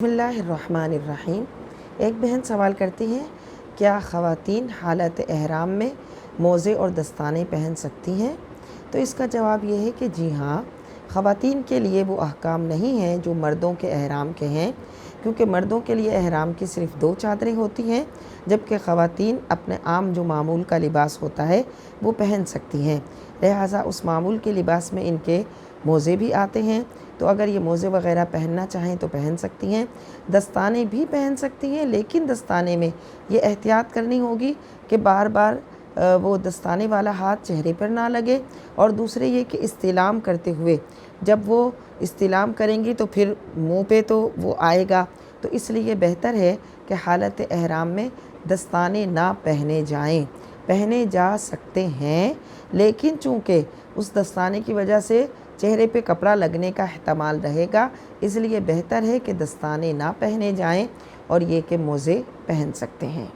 بسم اللہ الرحمن الرحیم۔ ایک بہن سوال کرتی ہیں، کیا خواتین حالت احرام میں موزے اور دستانے پہن سکتی ہیں؟ تو اس کا جواب یہ ہے کہ جی ہاں، خواتین کے لیے وہ احکام نہیں ہیں جو مردوں کے احرام کے ہیں، کیونکہ مردوں کے لیے احرام کی صرف 2 چادریں ہوتی ہیں، جبکہ خواتین اپنے عام جو معمول کا لباس ہوتا ہے وہ پہن سکتی ہیں۔ لہٰذا اس معمول کے لباس میں ان کے موزے بھی آتے ہیں، تو اگر یہ موزے وغیرہ پہننا چاہیں تو پہن سکتی ہیں۔ دستانے بھی پہن سکتی ہیں، لیکن دستانے میں یہ احتیاط کرنی ہوگی کہ بار بار وہ دستانے والا ہاتھ چہرے پر نہ لگے، اور دوسرے یہ کہ استلام کرتے ہوئے جب وہ استلام کریں گی تو پھر منہ پہ تو وہ آئے گا، تو اس لیے بہتر ہے کہ حالت احرام میں دستانے نہ پہنے جائیں۔ پہنے جا سکتے ہیں، لیکن چونکہ اس دستانے کی وجہ سے چہرے پہ کپڑا لگنے کا احتمال رہے گا، اس لیے بہتر ہے کہ دستانے نہ پہنے جائیں اور یہ کہ موزے پہن سکتے ہیں۔